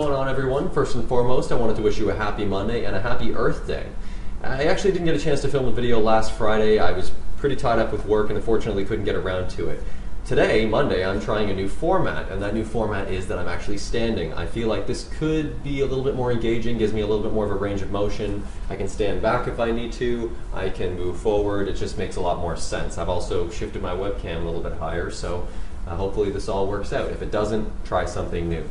going on, everyone? First and foremost, I wanted to wish you a happy Monday and a happy Earth Day. I actually didn't get a chance to film a video last Friday. I was pretty tied up with work and unfortunately couldn't get around to it. Today, Monday, I'm trying a new format, and that new format is that I'm actually standing. I feel like this could be a little bit more engaging, gives me a little bit more of a range of motion. I can stand back if I need to, I can move forward, it just makes a lot more sense. I've also shifted my webcam a little bit higher, so hopefully this all works out. If it doesn't, try something new.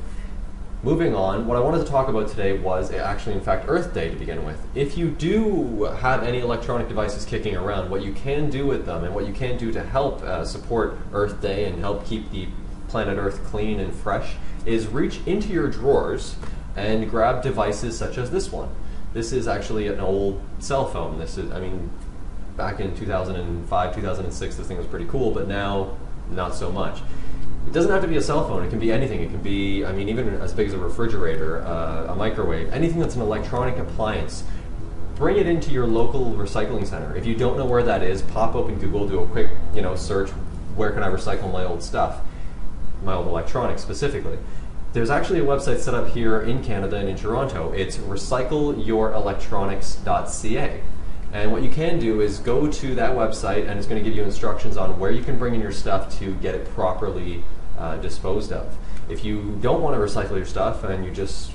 Moving on, what I wanted to talk about today was actually, in fact, Earth Day to begin with. If you do have any electronic devices kicking around, what you can do with them and what you can do to help support Earth Day and help keep the planet Earth clean and fresh is reach into your drawers and grab devices such as this one. This is actually an old cell phone. This is, I mean, back in 2005, 2006, this thing was pretty cool, but now, not so much. It doesn't have to be a cell phone, it can be anything. It can be, I mean, even as big as a refrigerator, a microwave, anything that's an electronic appliance. Bring it into your local recycling center. If you don't know where that is, pop open Google, do a quick, search, where can I recycle my old stuff, my old electronics specifically. There's actually a website set up here in Canada and in Toronto. It's recycleyourelectronics.ca. And what you can do is go to that website and it's going to give you instructions on where you can bring in your stuff to get it properly disposed of. If you don't want to recycle your stuff and you're just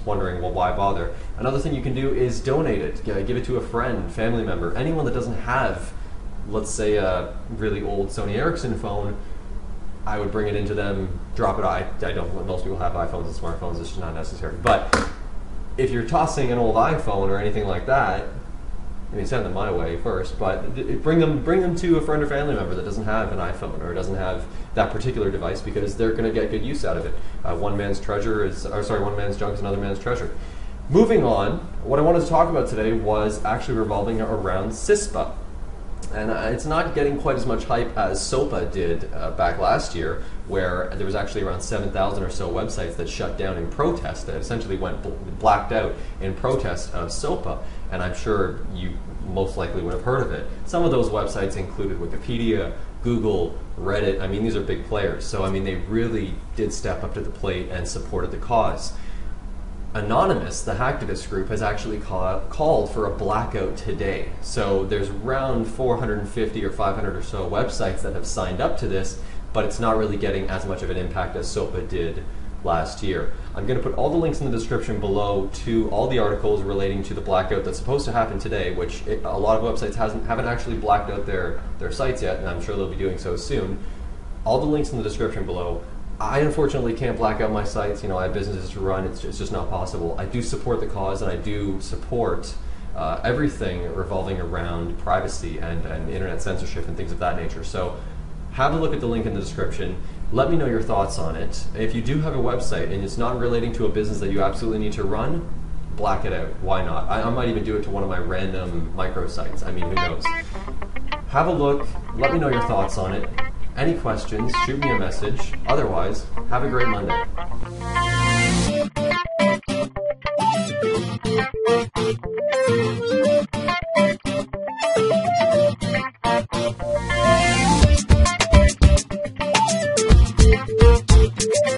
wondering, well, why bother? Another thing you can do is donate it. Give it to a friend, family member, anyone that doesn't have, let's say, a really old Sony Ericsson phone. I would bring it into them, drop it. I don't. Most people have iPhones and smartphones. It's just not necessary. But if you're tossing an old iPhone or anything like that, I mean, send them my way first, but bring them to a friend or family member that doesn't have an iPhone or doesn't have that particular device, because they're going to get good use out of it. One man's junk is another man's treasure. Moving on, what I wanted to talk about today was actually revolving around CISPA. And it's not getting quite as much hype as SOPA did back last year, where there was actually around 7,000 or so websites that shut down in protest, that essentially went blacked out in protest of SOPA. And I'm sure you most likely would have heard of it. Some of those websites included Wikipedia, Google, Reddit. I mean, these are big players. So, I mean, they really did step up to the plate and supported the cause. Anonymous, the hacktivist group, has actually called for a blackout today. So there's around 450 or 500 or so websites that have signed up to this, but it's not really getting as much of an impact as SOPA did last year. I'm going to put all the links in the description below to all the articles relating to the blackout that's supposed to happen today, which a lot of websites haven't actually blacked out their sites yet, and I'm sure they'll be doing so soon. All the links in the description below. I unfortunately can't black out my sites. I have businesses to run. It's just not possible. I do support the cause, and I do support everything revolving around privacy and internet censorship and things of that nature. So have a look at the link in the description. Let me know your thoughts on it. If you do have a website and it's not relating to a business that you absolutely need to run, black it out. Why not? I might even do it to one of my random microsites. I mean, who knows? Have a look. Let me know your thoughts on it. Any questions, shoot me a message. Otherwise, have a great Monday.